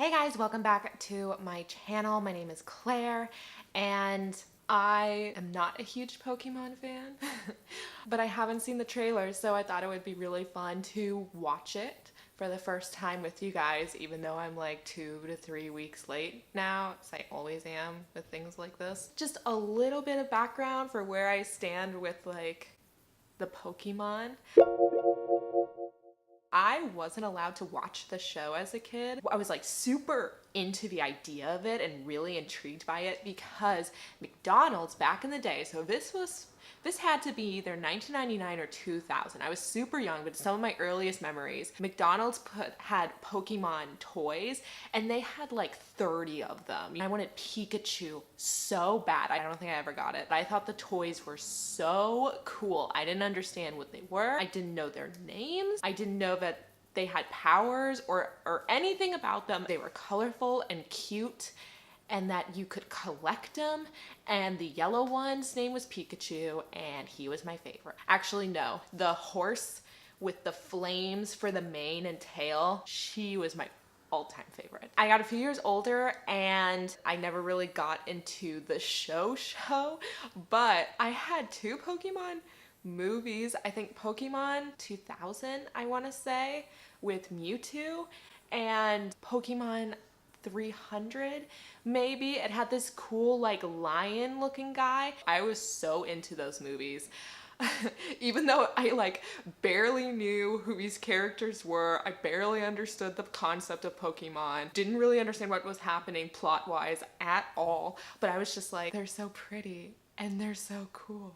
Hey guys, welcome back to my channel. My name is Claire and I am not a huge Pokemon fan, but I haven't seen the trailer, so I thought it would be really fun to watch it for the first time with you guys, even though I'm like 2 to 3 weeks late now, as I always am with things like this. Just a little bit of background for where I stand with like the Pokemon. I wasn't allowed to watch the show as a kid. I was like super into the idea of it and really intrigued by it because McDonald's back in the day, so this had to be either 1999 or 2000. I was super young, but some of my earliest memories, McDonald's had Pokemon toys and they had like 30 of them. I wanted Pikachu so bad. I don't think I ever got it, but I thought the toys were so cool. I didn't understand what they were. I didn't know their names. I didn't know that they had powers or anything about them. They were colorful and cute, and that you could collect them. And the yellow one's name was Pikachu, and he was my favorite. Actually, no, the horse with the flames for the mane and tail, she was my all-time favorite. I got a few years older and I never really got into the show, but I had 2 Pokemon movies. I think Pokemon 2000, I wanna say, with Mewtwo, and Pokemon 300 maybe. It had this cool like lion looking guy. I was so into those movies. Even though I like barely knew who these characters were, I barely understood the concept of Pokemon, didn't really understand what was happening plot wise at all, but I was just like, they're so pretty and they're so cool.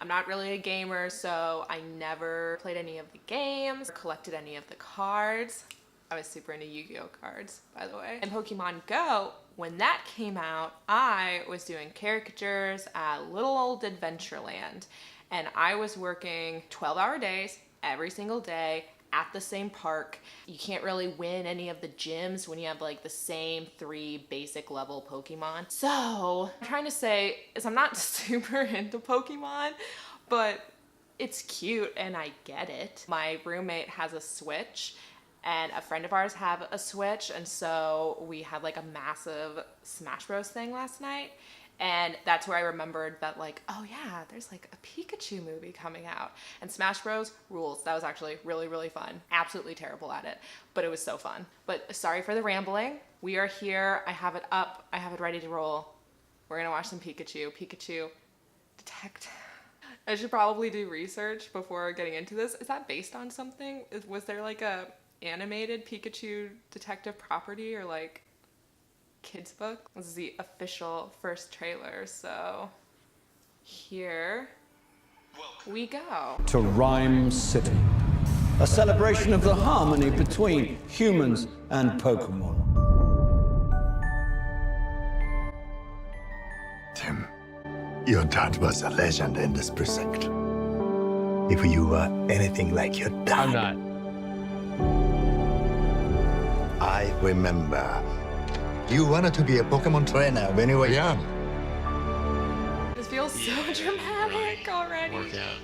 I'm not really a gamer, so I never played any of the games or collected any of the cards. I was super into Yu-Gi-Oh cards, by the way. And Pokemon Go, when that came out, I was doing caricatures at little old Adventureland. And I was working 12-hour days every single day at the same park. You can't really win any of the gyms when you have like the same 3 basic level Pokemon. So, what I'm trying to say is I'm not super into Pokemon, but it's cute and I get it. My roommate has a Switch, and a friend of ours have a Switch, and so we had like a massive Smash Bros thing last night, and that's where I remembered that like, oh yeah, there's like a Pikachu movie coming out, and Smash Bros rules. That was actually really, really fun. Absolutely terrible at it, but it was so fun. But sorry for the rambling. We are here. I have it up. I have it ready to roll. We're gonna watch some Pikachu. Pikachu Detective. I should probably do research before getting into this. Is that based on something? Was there like a animated Pikachu detective property or like kids book? This is the official first trailer, so here we go. To Rhyme City, a celebration of the harmony between humans and Pokemon. Tim, your dad was a legend in this precinct. If you were anything like your dad... I'm not. I remember. You wanted to be a Pokemon trainer when you were young. This feels so dramatic already. Work out.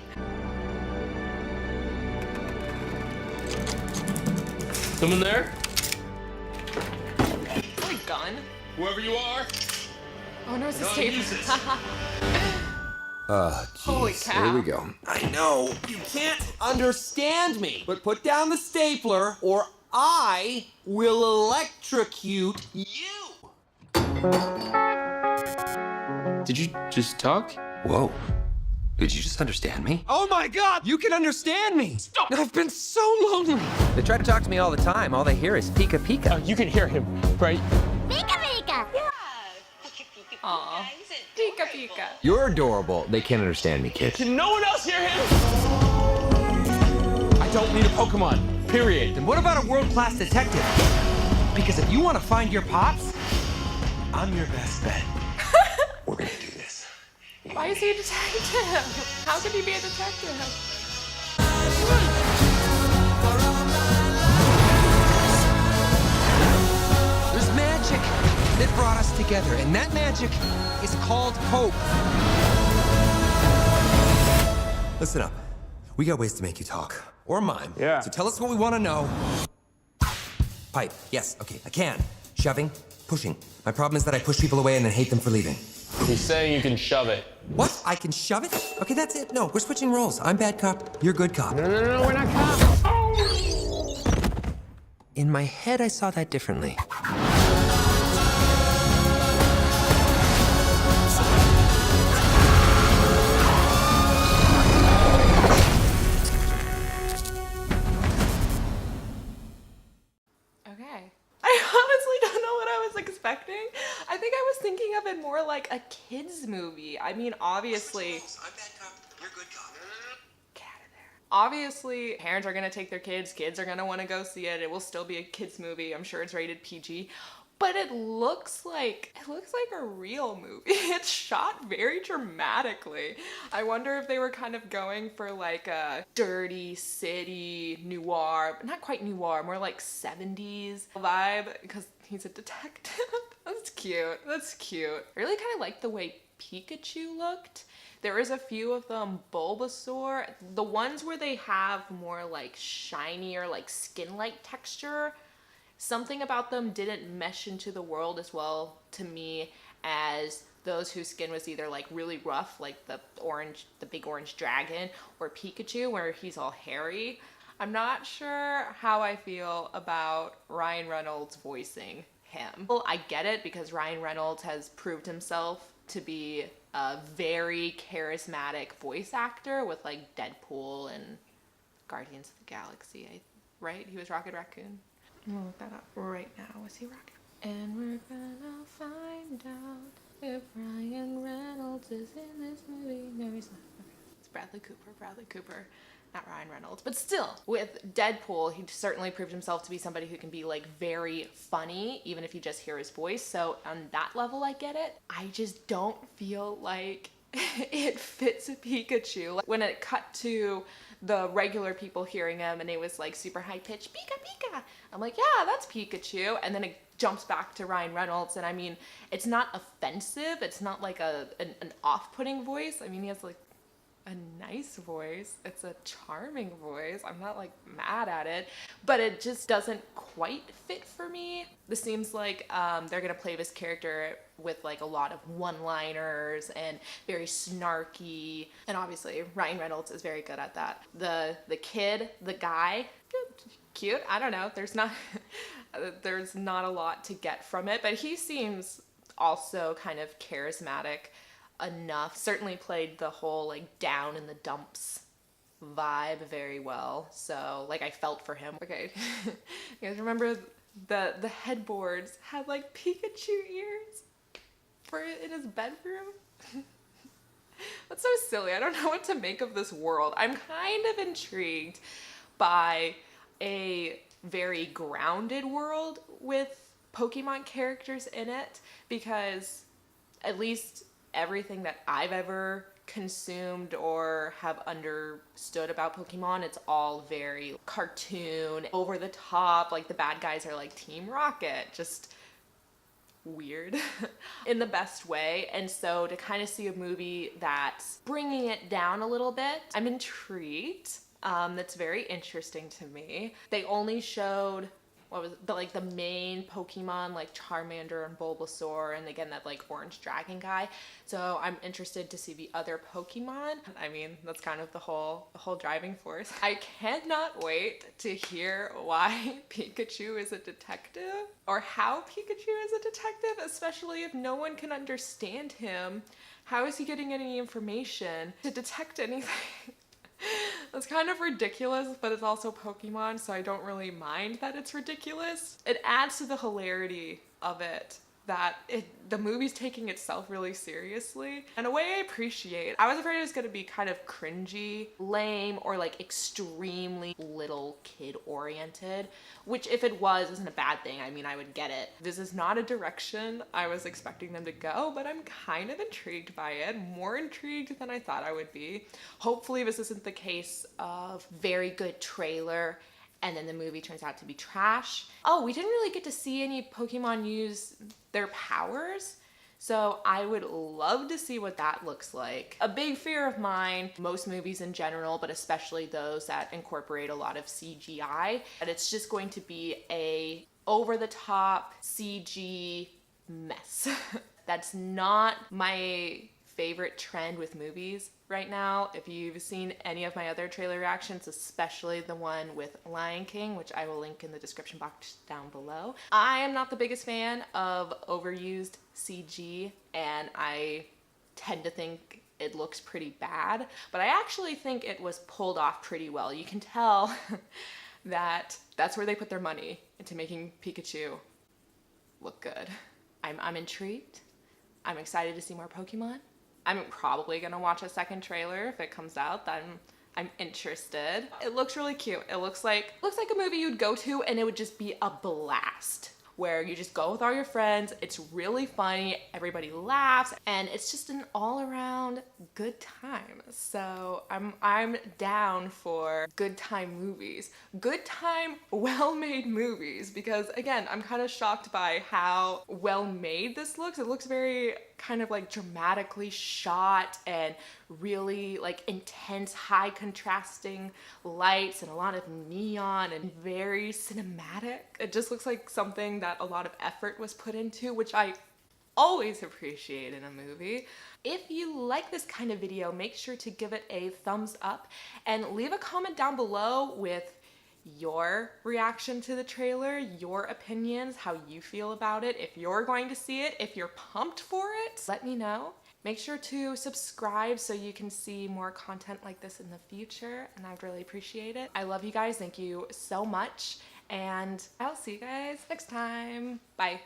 Someone there? Oh, a gun. Whoever you are. Oh no, it's a Don't stapler. use this. Holy cow. Here we go. I know you can't understand me, but put down the stapler or I will electrocute you. Did you just talk? Whoa. Did you just understand me? Oh my God, you can understand me. Stop. I've been so lonely. They try to talk to me all the time. All they hear is Pika Pika. You can hear him, right? Pika Pika! Aw. Pika Pika. You're adorable. They can't understand me, kid. Can no one else hear him? I don't need a Pokemon, period. Then what about a world-class detective? Because if you want to find your pops, I'm your best bet. We're gonna do this. Why is he a detective? How could he be a detective? There's magic that brought us together, and that magic is called hope. Listen up. We got ways to make you talk. Or mime. Yeah. So tell us what we want to know. Pipe. Yes. Okay, I can. Shoving? Pushing. My problem is that I push people away and then hate them for leaving. He's saying you can shove it. What? I can shove it? Okay, that's it. No, we're switching roles. I'm bad cop, you're good cop. No, we're not cops. In my head, I saw that differently. Okay. I honestly don't know what I was expecting. I think I was thinking of it more like a kid's movie. I mean, obviously... I'm bad cop, you're good cop. Get out of there. Obviously, parents are gonna take their kids are gonna wanna go see it. It will still be a kid's movie. I'm sure it's rated PG. But it looks like a real movie. It's shot very dramatically. I wonder if they were kind of going for like a dirty city noir, not quite noir, more like 70s vibe because he's a detective. That's cute. That's cute. I really kind of like the way Pikachu looked. There is a few of them, Bulbasaur. The ones where they have more like shiny or like skin-like texture, something about them didn't mesh into the world as well to me as those whose skin was either like really rough, like the big orange dragon, or Pikachu where he's all hairy. I'm not sure how I feel about Ryan Reynolds voicing him. Well, I get it because Ryan Reynolds has proved himself to be a very charismatic voice actor with like Deadpool and Guardians of the Galaxy, right? He was Rocket Raccoon. I'm gonna look that up right now. Was he Rocket? And we're gonna find out if Ryan Reynolds is in this movie. No, he's not. Okay. It's Bradley Cooper, not Ryan Reynolds. But still, with Deadpool, he certainly proved himself to be somebody who can be like very funny, even if you just hear his voice. So on that level, I get it. I just don't feel like it fits Pikachu. When it cut to the regular people hearing him and it was like super high pitched, Pika Pika, I'm like, yeah, that's Pikachu. And then it jumps back to Ryan Reynolds, and I mean, it's not offensive, it's not like an off-putting voice. I mean, he has like a nice voice, it's a charming voice, I'm not like mad at it, but it just doesn't quite fit for me. This seems like they're gonna play this character with like a lot of one-liners and very snarky, and obviously Ryan Reynolds is very good at that. The kid, the guy, cute, I don't know, there's not a lot to get from it, but he seems also kind of charismatic enough. Certainly played the whole like down in the dumps vibe very well, so like I felt for him. Okay. You guys remember the headboards had like Pikachu ears in his bedroom? That's so silly. I don't know what to make of this world. I'm kind of intrigued by a very grounded world with Pokemon characters in it, because at least everything that I've ever consumed or have understood about Pokemon, it's all very cartoon, over the top, like the bad guys are like Team Rocket, just weird in the best way. And so to kind of see a movie that's bringing it down a little bit, I'm intrigued. That's very interesting to me. They only showed the main Pokemon, like Charmander and Bulbasaur, and again that like orange dragon guy. So I'm interested to see the other Pokemon. I mean, that's kind of the whole driving force. I cannot wait to hear why Pikachu is a detective, or how Pikachu is a detective, especially if no one can understand him. How is he getting any information to detect anything? That's kind of ridiculous, but it's also Pokemon, so I don't really mind that it's ridiculous. It adds to the hilarity of it that the movie's taking itself really seriously. In a way I appreciate. I was afraid it was gonna be kind of cringy, lame, or like extremely little kid oriented, which if it was, isn't a bad thing. I mean, I would get it. This is not a direction I was expecting them to go, but I'm kind of intrigued by it. More intrigued than I thought I would be. Hopefully this isn't the case of very good trailer and then the movie turns out to be trash. Oh, we didn't really get to see any Pokemon use their powers, so I would love to see what that looks like. A big fear of mine, most movies in general, but especially those that incorporate a lot of CGI, that it's just going to be a over the top CG mess. That's not my favorite trend with movies right now. If you've seen any of my other trailer reactions, especially the one with Lion King, which I will link in the description box down below, I am not the biggest fan of overused CG, and I tend to think it looks pretty bad, but I actually think it was pulled off pretty well. You can tell that that's where they put their money, into making Pikachu look good. I'm intrigued. I'm excited to see more Pokemon. I'm probably gonna watch a second trailer if it comes out. I'm interested. It looks really cute. It looks like a movie you'd go to and it would just be a blast, where you just go with all your friends. It's really funny, everybody laughs, and it's just an all-around good time. So I'm down for good time movies. Good time, well-made movies, because again, I'm kind of shocked by how well-made this looks. It looks very kind of like dramatically shot and really like intense, high contrasting lights and a lot of neon and very cinematic. It just looks like something that a lot of effort was put into, which I always appreciate in a movie. If you like this kind of video, make sure to give it a thumbs up and leave a comment down below with your reaction to the trailer, your opinions, how you feel about it, if you're going to see it, if you're pumped for it. Let me know. Make sure to subscribe so you can see more content like this in the future, and I'd really appreciate it. I love you guys. Thank you so much, and I'll see you guys next time. Bye.